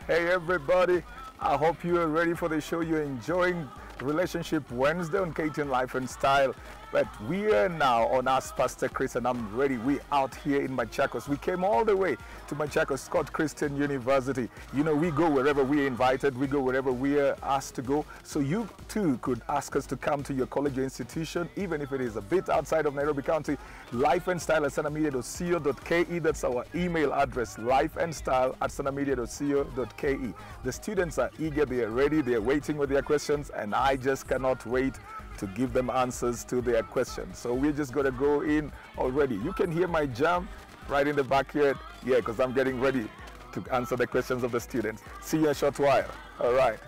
Hey everybody, I hope you are ready for the show. You're enjoying Relationship Wednesday on KTN Life and Style. But we are now on Ask Pastor Chris, and I'm ready. We're out here in Machakos. We came all the way to Machakos Scott Christian University. You know, we go wherever we're invited. We go wherever we are asked to go. So you too could ask us to come to your college or institution, even if it is a bit outside of Nairobi County. lifeandstyle@sanamedia.co.ke. That's our email address, lifeandstyle@sanamedia.co.ke. The students are eager. They are ready. They are waiting with their questions, and I just cannot wait to give them answers to their questions. So we're just going to go in already. You can hear my jam right in the backyard. Yeah, because I'm getting ready to answer the questions of the students. See you in a short while. All right.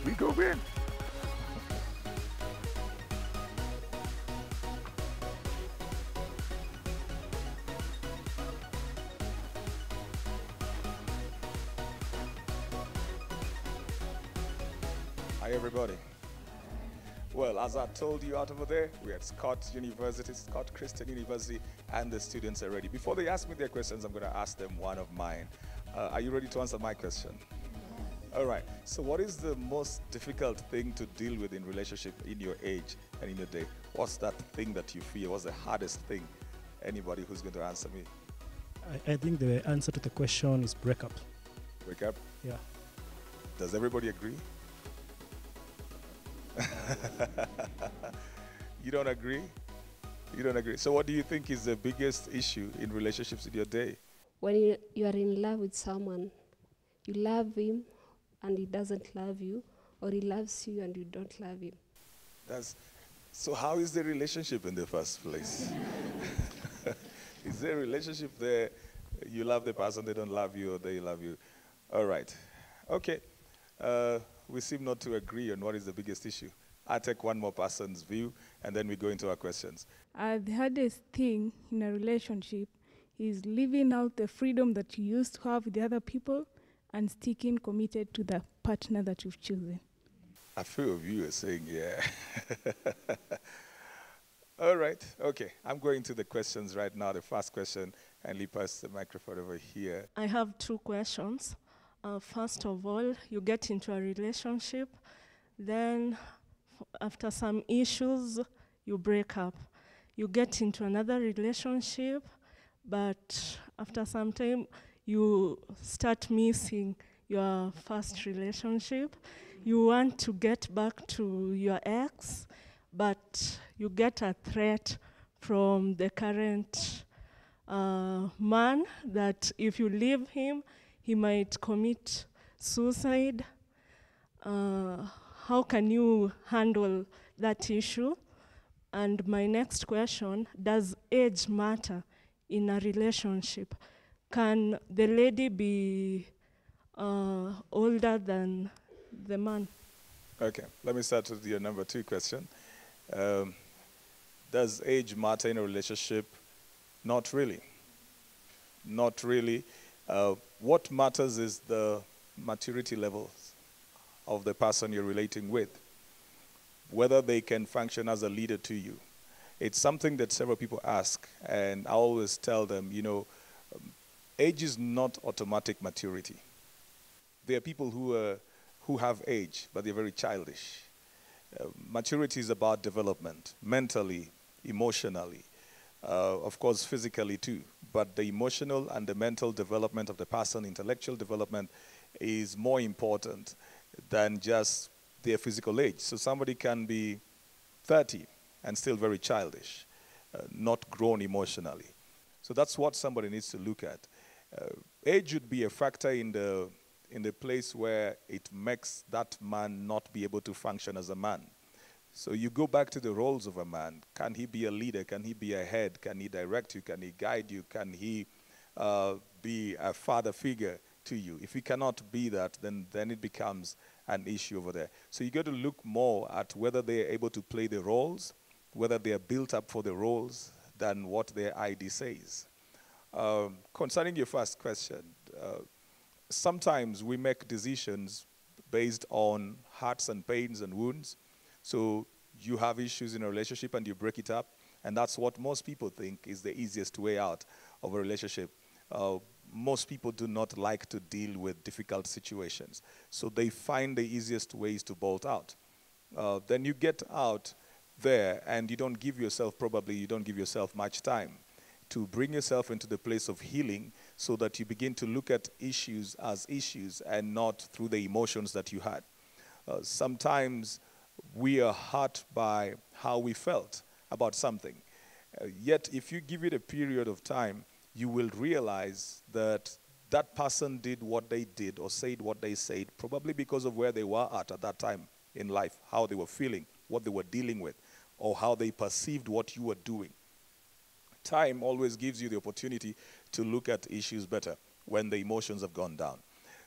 We go in. Hi everybody. Well, as I told you out over there, we're at Scott University, Scott Christian University, and the students are ready. Before they ask me their questions, I'm going to ask them one of mine. Are you ready to answer my question? All right. So what is the most difficult thing to deal with in relationship in your age and in your day? What's that thing that you fear? What's the hardest thing? Anybody who's going to answer me? I think the answer to the question is breakup. Breakup? Yeah. Does everybody agree? You don't agree? You don't agree. So what do you think is the biggest issue in relationships in your day? When you are in love with someone, you love him and he doesn't love you, or he loves you and you don't love him. So how is the relationship in the first place? Is there a relationship there, you love the person, they don't love you, or they love you? All right. Okay. We seem not to agree on what is the biggest issue. I'll take one more person's view, and then we go into our questions. The hardest thing in a relationship is living out the freedom that you used to have with the other people and sticking committed to the partner that you've chosen. A few of you are saying, yeah. All right, okay. I'm going to the questions right now. The first question, and Lee, pass the microphone over here. I have two questions. First of all, you get into a relationship, then after some issues, you break up. You get into another relationship, but after some time, you start missing your first relationship. You want to get back to your ex, but you get a threat from the current man that if you leave him, he might commit suicide. How can you handle that issue? And my next question, does age matter in a relationship? Can the lady be older than the man? Okay, let me start with your number 2 question. Does age matter in a relationship? Not really. Not really. What matters is the maturity levels of the person you're relating with, whether they can function as a leader to you. It's something that several people ask, and I always tell them, you know, age is not automatic maturity. There are people who have age, but they're very childish. Maturity is about development, mentally, emotionally, of course, physically too. But the emotional and the mental development of the person, intellectual development, is more important than just their physical age. So somebody can be 30 and still very childish, not grown emotionally. So that's what somebody needs to look at. Age would be a factor in the place where it makes that man not be able to function as a man. So you go back to the roles of a man. Can he be a leader? Can he be a head? Can he direct you? Can he guide you? Can he be a father figure to you? If he cannot be that, then it becomes an issue over there. So you got to look more at whether they are able to play the roles, whether they are built up for the roles, than what their ID says. Concerning your first question, sometimes we make decisions based on hurts and pains and wounds. So you have issues in a relationship and you break it up, And that's what most people think is the easiest way out of a relationship. Most people do not like to deal with difficult situations. So they find the easiest ways to bolt out. Then you get out there and you don't give yourself much time to bring yourself into the place of healing so that you begin to look at issues as issues and not through the emotions that you had. Sometimes we are hurt by how we felt about something. Yet if you give it a period of time, you will realize that that person did what they did or said what they said, probably because of where they were at that time in life, how they were feeling, what they were dealing with, or how they perceived what you were doing. Time always gives you the opportunity to look at issues better when the emotions have gone down.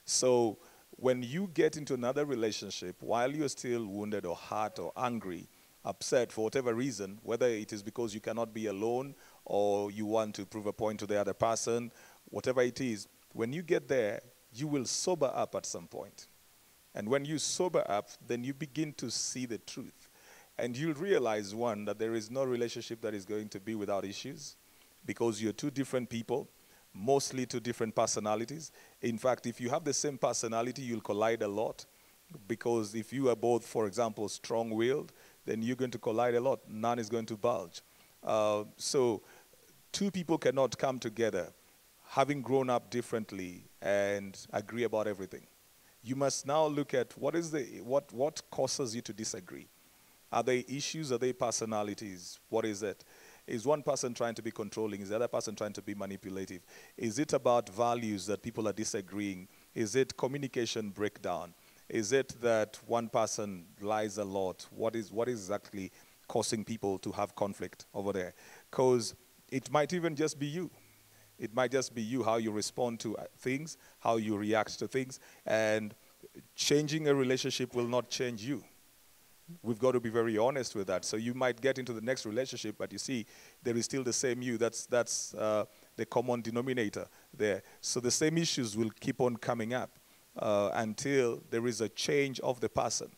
So when you get into another relationship, while you're still wounded or hurt or angry, upset for whatever reason, whether it is because you cannot be alone or you want to prove a point to the other person, whatever it is, when you get there, you will sober up at some point. And when you sober up, then you begin to see the truth. And you'll realize, one, that there is no relationship that is going to be without issues because you're two different people, mostly two different personalities. In fact, if you have the same personality, you'll collide a lot because if you are both, for example, strong-willed, then you're going to collide a lot. None is going to bulge. So two people cannot come together having grown up differently and agree about everything. You must now look at what causes you to disagree. Are they issues? Are they personalities? What is it? Is one person trying to be controlling? Is the other person trying to be manipulative? Is it about values that people are disagreeing? Is it communication breakdown? Is it that one person lies a lot? What is exactly causing people to have conflict over there? Because it might even just be you. It might just be you, how you respond to things, how you react to things. And changing a relationship will not change you. We've got to be very honest with that. So you might get into the next relationship, but you see, there is still the same you. That's the common denominator there. So the same issues will keep on coming up until there is a change of the person.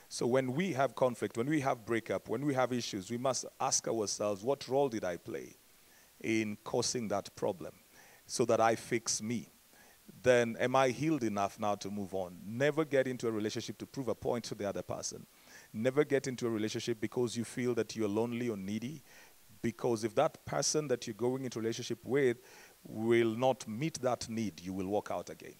So when we have conflict, when we have breakup, when we have issues, we must ask ourselves, what role did I play in causing that problem so that I fix me? Then am I healed enough now to move on? Never get into a relationship to prove a point to the other person. Never get into a relationship because you feel that you're lonely or needy. Because if that person that you're going into a relationship with will not meet that need, you will walk out again.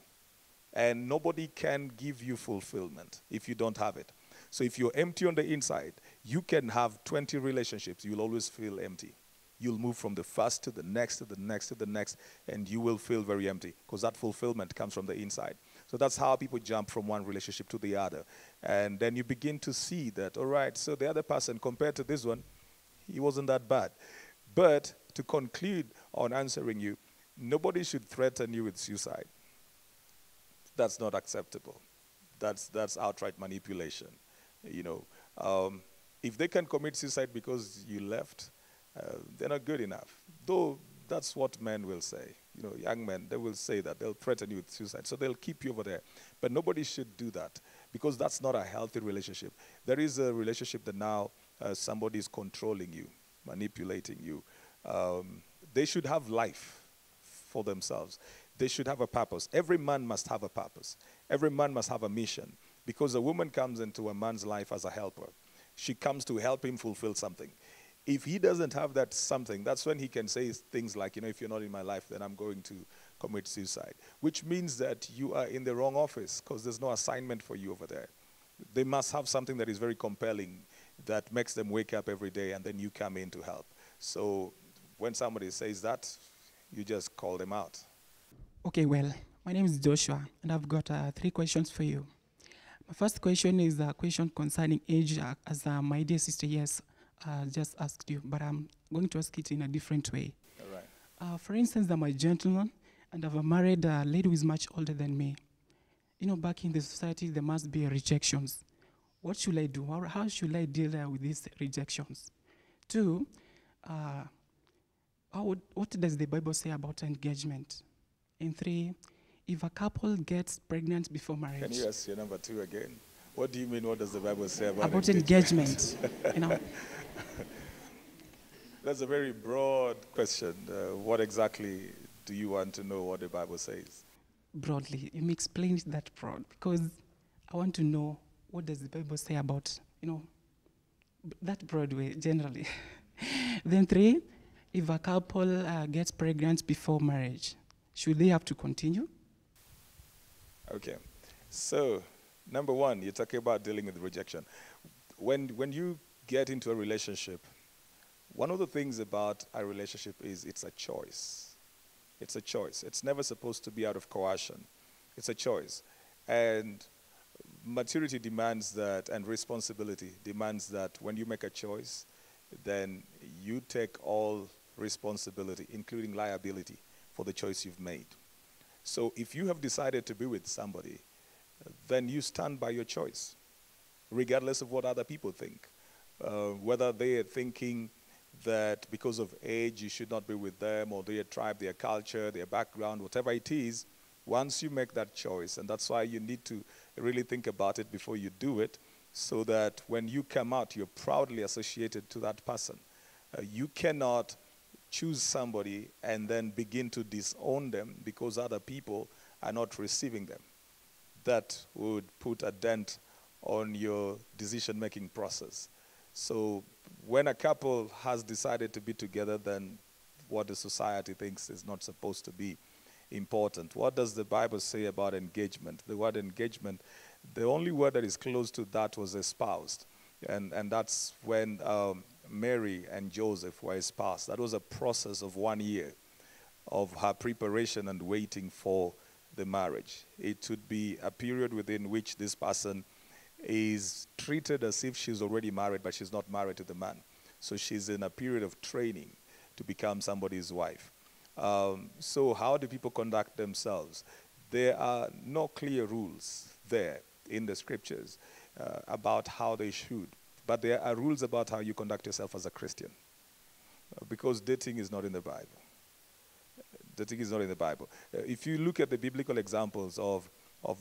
And nobody can give you fulfillment if you don't have it. So if you're empty on the inside, you can have 20 relationships. You'll always feel empty. You'll move from the first to the next to the next to the next, and you will feel very empty because that fulfillment comes from the inside. So that's how people jump from one relationship to the other. And then you begin to see that, all right, so the other person compared to this one, he wasn't that bad. But to conclude on answering you, nobody should threaten you with suicide. That's not acceptable. That's outright manipulation. You know, if they can commit suicide because you left, they're not good enough. Though that's what men will say. You know, young men, they will say that. They'll threaten you with suicide. So they'll keep you over there. But nobody should do that because that's not a healthy relationship. There is a relationship that now somebody is controlling you, manipulating you. They should have life for themselves. They should have a purpose. Every man must have a purpose. Every man must have a mission because a woman comes into a man's life as a helper. She comes to help him fulfill something. If he doesn't have that something, that's when he can say things like, you know, if you're not in my life, then I'm going to commit suicide, which means that you are in the wrong office because there's no assignment for you over there. They must have something that is very compelling that makes them wake up every day, and then you come in to help. So when somebody says that, you just call them out. Okay, well, my name is Joshua, and I've got 3 questions for you. My first question is a question concerning age, as my dear sister, yes, just asked you, but I'm going to ask it in a different way. All right. For instance, I'm a gentleman, and I've married a lady who is much older than me. You know, back in the society, there must be rejections. What should I do? How should I deal with these rejections? 2, what does the Bible say about engagement? And 3, if a couple gets pregnant before marriage. Can you ask your number 2 again? What do you mean, what does the Bible say about engagement? You know. That's a very broad question. What exactly do you want to know what the Bible says? Broadly, you may explain it that broad because I want to know what does the Bible say about, that broad way generally. Then 3, if a couple gets pregnant before marriage, should they have to continue? Okay. So, number one, you're talking about dealing with rejection. When you get into a relationship, one of the things about a relationship is it's a choice. It's a choice. It's never supposed to be out of coercion. It's a choice. And maturity demands that, and responsibility demands that when you make a choice, then you take all responsibility, including liability, for the choice you've made. So if you have decided to be with somebody, then you stand by your choice, regardless of what other people think. Whether they are thinking that because of age you should not be with them, or their tribe, their culture, their background, whatever it is, once you make that choice, and that's why you need to really think about it before you do it, so that when you come out, you're proudly associated to that person. You cannot choose somebody and then begin to disown them because other people are not receiving them. That would put a dent on your decision-making process. So when a couple has decided to be together, then what the society thinks is not supposed to be important. What does the Bible say about engagement? The word engagement, the only word that is close to that was espoused. And that's when Mary and Joseph were espoused. That was a process of 1 year of her preparation and waiting for the marriage. It would be a period within which this person is treated as if she's already married, but she's not married to the man. So she's in a period of training to become somebody's wife. So how do people conduct themselves? There are no clear rules there in the scriptures about how they should. But there are rules about how you conduct yourself as a Christian. Because dating is not in the Bible. Dating is not in the Bible. If you look at the biblical examples of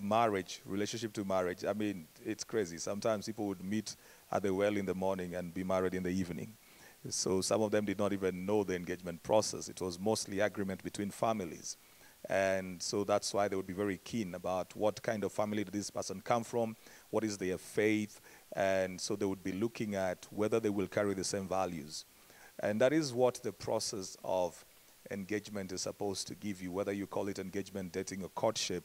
marriage, relationship to marriage, I mean, it's crazy. Sometimes people would meet at the well in the morning and be married in the evening. So some of them did not even know the engagement process. It was mostly agreement between families. And so that's why they would be very keen about what kind of family did this person come from, what is their faith, and so they would be looking at whether they will carry the same values. And that is what the process of engagement is supposed to give you, whether you call it engagement, dating, or courtship.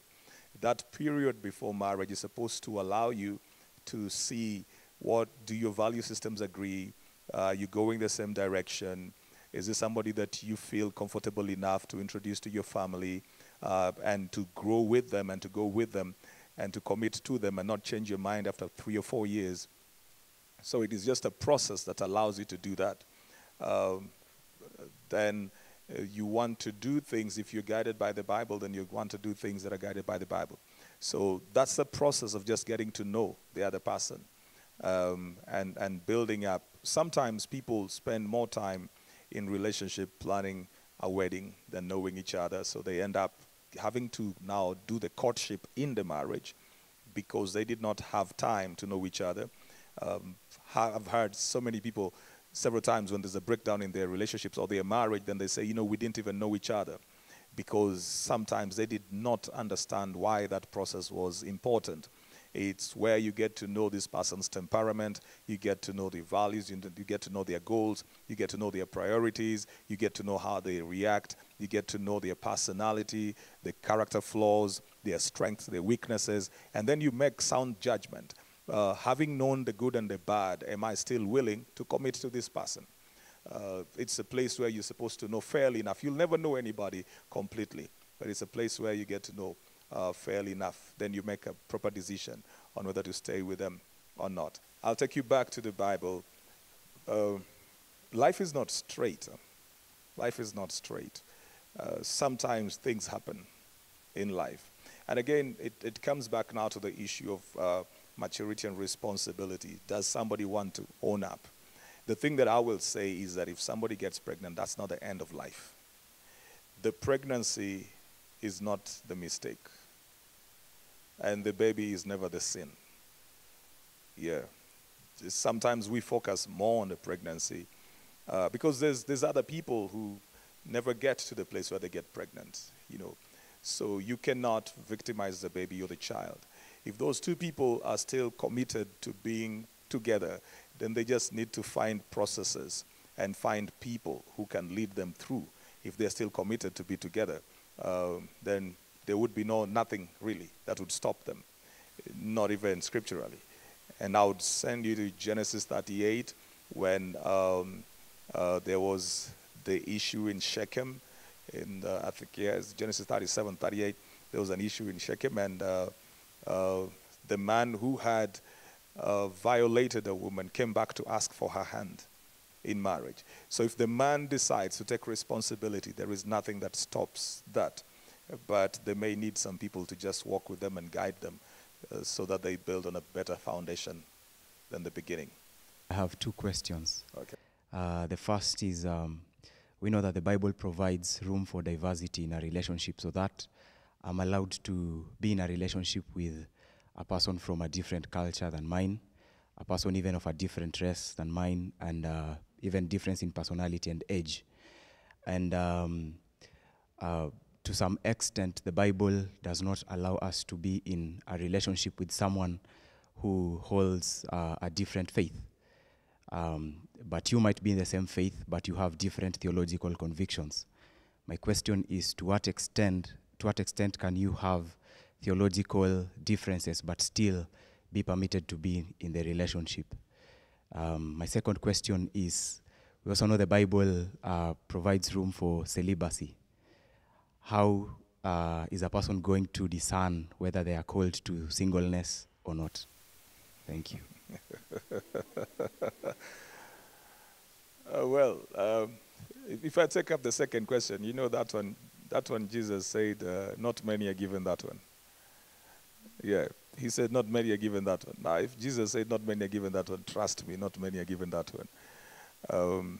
That period before marriage is supposed to allow you to see what do your value systems agree, you going the same direction, is this somebody that you feel comfortable enough to introduce to your family and to grow with them and to go with them and to commit to them and not change your mind after 3 or 4 years. So it is just a process that allows you to do that. Then you want to do things, if you're guided by the Bible, then you want to do things that are guided by the Bible. So that's the process of just getting to know the other person and building up. Sometimes people spend more time in relationship planning a wedding than knowing each other, so they end up having to now do the courtship in the marriage because they did not have time to know each other. I've heard so many people several times when there's a breakdown in their relationships or they're married, then they say, we didn't even know each other, because sometimes they did not understand why that process was important. It's where you get to know this person's temperament, you get to know their values, you get to know their goals, you get to know their priorities, you get to know how they react, you get to know their personality, their character flaws, their strengths, their weaknesses, and then you make sound judgment. Having known the good and the bad, am I still willing to commit to this person? It's a place where you're supposed to know fairly enough. You'll never know anybody completely, but it's a place where you get to know fairly enough. Then you make a proper decision on whether to stay with them or not. I'll take you back to the Bible. Life is not straight. Life is not straight. Sometimes things happen in life. And again, it comes back now to the issue of maturity and responsibility. Does somebody want to own up? The thing that I will say is that if somebody gets pregnant, that's not the end of life. The pregnancy is not the mistake. And the baby is never the sin. Yeah. Sometimes we focus more on the pregnancy Because there's other people who never get to the place where they get pregnant, you know. So you cannot victimize the baby or the child. If those two people are still committed to being together, then they just need to find processes and find people who can lead them through. If they're still committed to be together, then there would be nothing really that would stop them, not even scripturally. And I would send you to Genesis 38 when there was the issue in Shechem. I think, yes, Genesis 37, 38, there was an issue in Shechem, and the man who had violated a woman came back to ask for her hand in marriage. So if the man decides to take responsibility, there is nothing that stops that. But they may need some people to just walk with them and guide them so that they build on a better foundation than the beginning. I have two questions. Okay. The first is, we know that the Bible provides room for diversity in a relationship, so that I'm allowed to be in a relationship with a person from a different culture than mine, a person even of a different race than mine, and even difference in personality and age. And to some extent, the Bible does not allow us to be in a relationship with someone who holds a different faith. But you might be in the same faith, but you have different theological convictions. My question is, to what extent can you have theological differences but still be permitted to be in the relationship? My second question is, we also know the Bible provides room for celibacy. How is a person going to discern whether they are called to singleness or not? Thank you. If I take up the second question, you know that one Jesus said, not many are given that one. Yeah, he said not many are given that one. Now, if Jesus said not many are given that one, trust me, not many are given that one.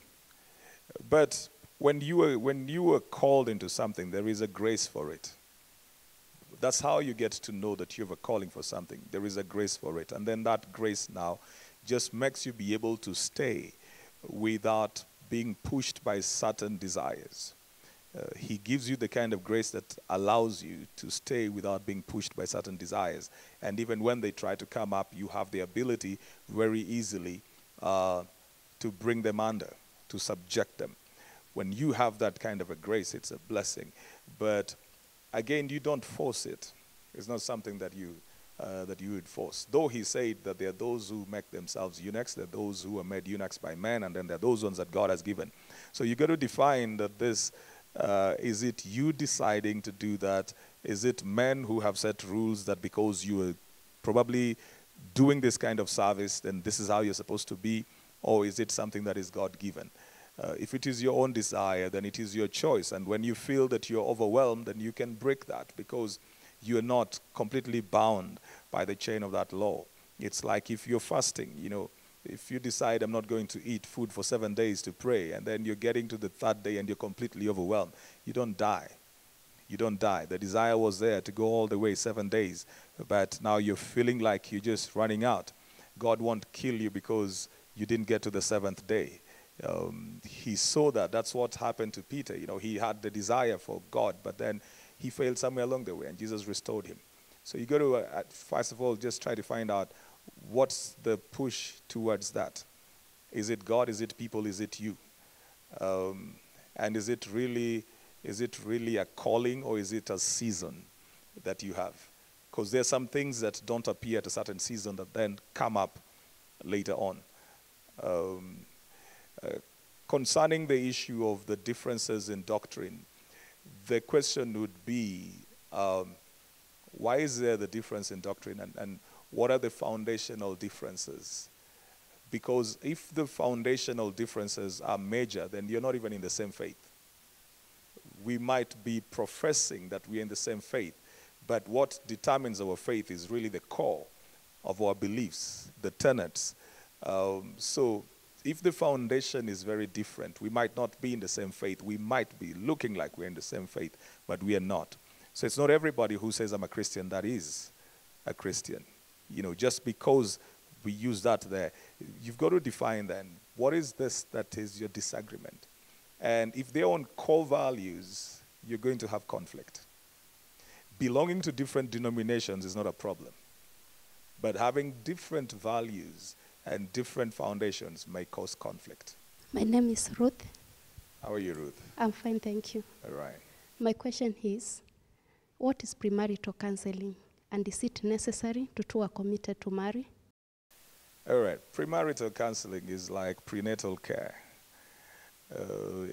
But when you were called into something, there is a grace for it. That's how you get to know that you have a calling for something. There is a grace for it. And then that grace now just makes you be able to stay without being pushed by certain desires. He gives you the kind of grace that allows you to stay without being pushed by certain desires. And even when they try to come up, you have the ability very easily to bring them under, to subject them. When you have that kind of a grace, it's a blessing. But again, you don't force it. It's not something that you would force. Though he said that there are those who make themselves eunuchs, there are those who are made eunuchs by men, and then there are those ones that God has given. So you got to define that this, is it you deciding to do that? Is it men who have set rules that because you are probably doing this kind of service, then this is how you're supposed to be? Or is it something that is God-given? If it is your own desire, then it is your choice. And when you feel that you're overwhelmed, then you can break that because you're not completely bound by the chain of that law. It's like if you're fasting, you know, if you decide I'm not going to eat food for 7 days to pray, and then you're getting to the third day and you're completely overwhelmed, you don't die. You don't die. The desire was there to go all the way 7 days, but now you're feeling like you're just running out. God won't kill you because you didn't get to the seventh day. He saw that. That's what happened to Peter. You know, he had the desire for God, but then he failed somewhere along the way, and Jesus restored him. So you got to, first of all, just try to find out what's the push towards that. Is it God? Is it people? Is it you? And is it really a calling, or is it a season that you have? Because there's some things that don't appear at a certain season that then come up later on. Concerning the issue of the differences in doctrine, the question would be, why is there the difference in doctrine, and what are the foundational differences? Because if the foundational differences are major, then you're not even in the same faith. We might be professing that we're in the same faith, but what determines our faith is really the core of our beliefs, the tenets. So if the foundation is very different, we might not be in the same faith. We might be looking like we're in the same faith, but we are not. So it's not everybody who says I'm a Christian that is a Christian. You know, just because we use that there. You've got to define then, what is this that is your disagreement? And if they're on core values, you're going to have conflict. Belonging to different denominations is not a problem. But having different values and different foundations may cause conflict. My name is Ruth. How are you, Ruth? I'm fine, thank you. All right. My question is, what is premarital counseling? And is it necessary to two are committed to marry? All right. Premarital counseling is like prenatal care.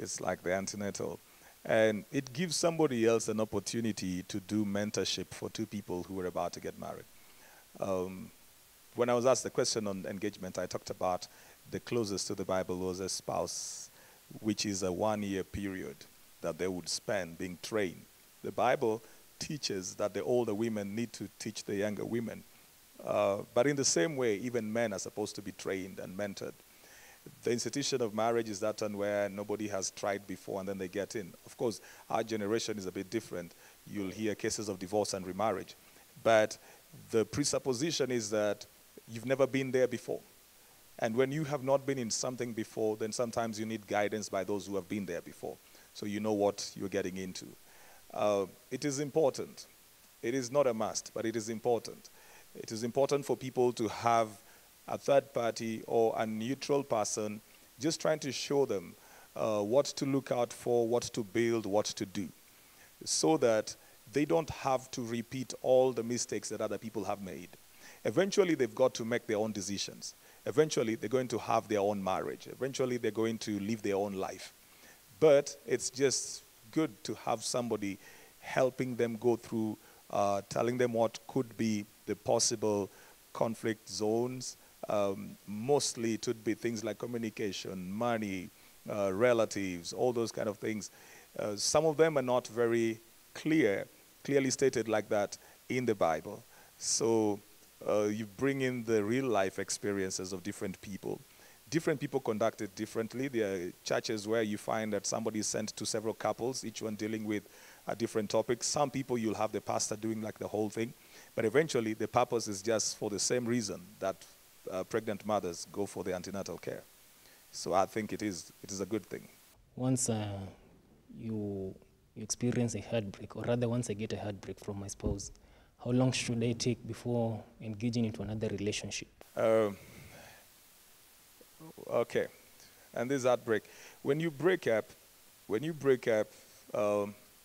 It's like the antenatal. And it gives somebody else an opportunity to do mentorship for two people who are about to get married. When I was asked the question on engagement, I talked about the closest to the Bible was a spouse, which is a 1-year period that they would spend being trained. The Bible teaches that the older women need to teach the younger women. But in the same way, even men are supposed to be trained and mentored. The institution of marriage is that one where nobody has tried before and then they get in. Of course, our generation is a bit different. You'll hear cases of divorce and remarriage. But the presupposition is that you've never been there before. And when you have not been in something before, then sometimes you need guidance by those who have been there before, so you know what you're getting into. It is important. It is not a must, but it is important. It is important for people to have a third party or a neutral person just trying to show them what to look out for, what to build, what to do, so that they don't have to repeat all the mistakes that other people have made. Eventually, they've got to make their own decisions. Eventually, they're going to have their own marriage. Eventually, they're going to live their own life. But it's just good to have somebody helping them go through, telling them what could be the possible conflict zones. Mostly it would be things like communication, money, relatives, all those kind of things. Some of them are not very clearly stated like that in the Bible. So you bring in the real life experiences of different people. Different people conduct it differently. There are churches where you find that somebody is sent to several couples, each one dealing with a different topic. Some people you'll have the pastor doing like the whole thing. But eventually the purpose is just for the same reason that pregnant mothers go for the antenatal care. So I think it is a good thing. Once you experience a heartbreak, or rather once I get a heartbreak from my spouse, how long should I take before engaging into another relationship? Okay, and this heartbreak. When you break up,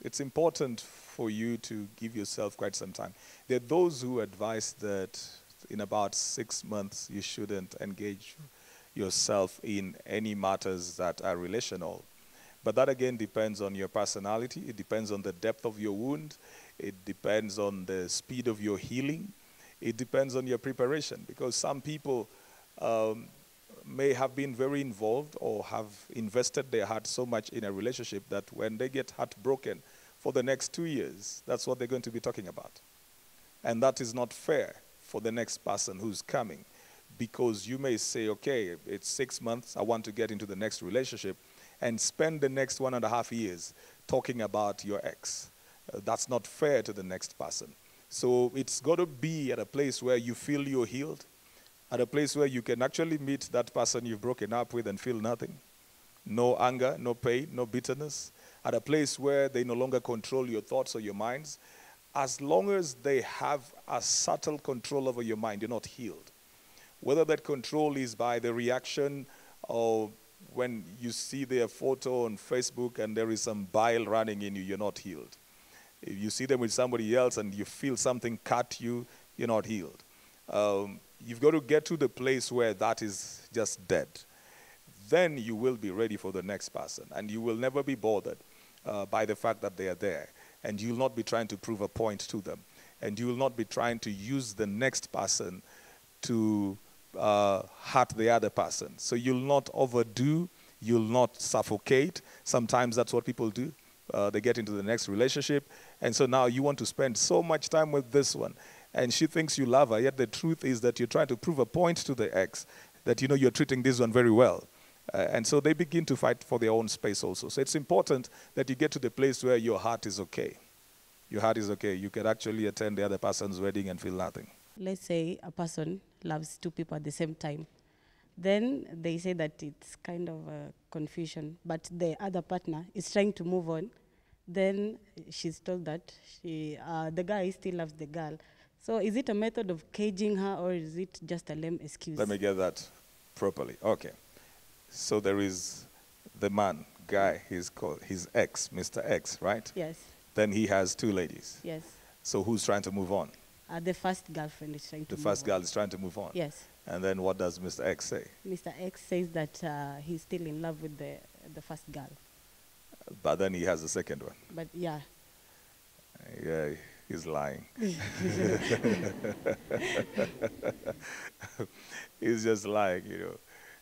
it's important for you to give yourself quite some time. There are those who advise that in about 6 months you shouldn't engage yourself in any matters that are relational. But that again depends on your personality. It depends on the depth of your wound. It depends on the speed of your healing. It depends on your preparation, because some people may have been very involved or have invested their heart so much in a relationship that when they get heartbroken for the next 2 years, that's what they're going to be talking about. And that is not fair for the next person who's coming, because you may say, okay, it's 6 months, I want to get into the next relationship, and spend the next 1.5 years talking about your ex. That's not fair to the next person. So it's got to be at a place where you feel you're healed, at a place where you can actually meet that person you've broken up with and feel nothing. No anger, no pain, no bitterness. At a place where they no longer control your thoughts or your minds. As long as they have a subtle control over your mind, you're not healed. Whether that control is by the reaction or when you see their photo on Facebook and there is some bile running in you, you're not healed. If you see them with somebody else and you feel something cut you, you're not healed. You've got to get to the place where that is just dead. Then you will be ready for the next person, and you will never be bothered by the fact that they are there. And you will not be trying to prove a point to them. And you will not be trying to use the next person to hurt the other person. So you'll not overdo, you'll not suffocate. Sometimes that's what people do. They get into the next relationship, and so now you want to spend so much time with this one, and she thinks you love her, yet the truth is that you're trying to prove a point to the ex that you know you're treating this one very well. And so they begin to fight for their own space also. So it's important that you get to the place where your heart is okay. Your heart is okay. You can actually attend the other person's wedding and feel nothing. let's say a person loves two people at the same time, then they say that it's kind of a confusion, but the other partner is trying to move on. Then she's told that the guy still loves the girl. So is it a method of caging her, or is it just a lame excuse? Let me get that properly. Okay. So there is the man, guy, he's called his ex, Mr. X, right? Yes. Then he has two ladies. Yes. So who's trying to move on? The first girlfriend is trying to The move first on. girl is trying to move on. Yes. And then what does Mr. X say? Mr. X says that he's still in love with the first girl. But then he has a second one. But yeah. Yeah, he's lying. He's just lying, you know.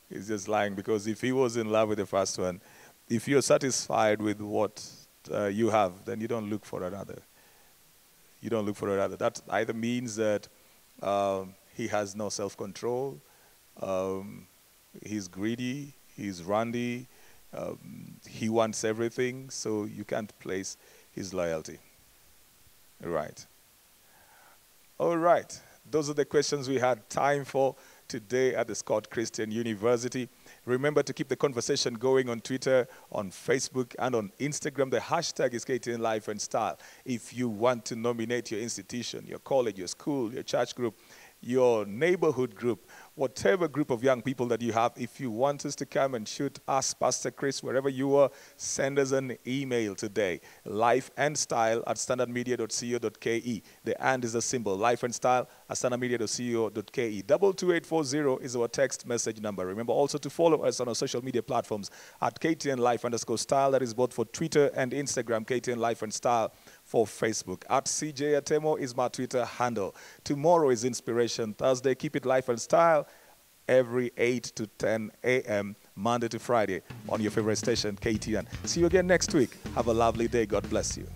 He's just lying because if he was in love with the first one, if you're satisfied with what you have, then you don't look for another. You don't look for another. That either means that he has no self-control, he's greedy, he's randy, he wants everything, so you can't place his loyalty. Right. All right. Those are the questions we had time for today at the Scott Christian University. Remember to keep the conversation going on Twitter, on Facebook, and on Instagram. The hashtag is KTN Life and Style. If you want to nominate your institution, your college, your school, your church group, your neighborhood group, whatever group of young people that you have, if you want us to come and shoot us, Pastor Chris, wherever you are, send us an email today, lifeandstyle@standardmedia.co.ke. The and is a symbol, lifeandstyle@standardmedia.co.ke. 22840 is our text message number. Remember also to follow us on our social media platforms at KTN Life_Style. That is both for Twitter and Instagram, KTN Life and Style for Facebook. At CJ Atemo is my Twitter handle. Tomorrow is Inspiration Thursday. Keep it life and style every 8 to 10 a.m. Monday to Friday on your favorite station, KTN. See you again next week. Have a lovely day. God bless you.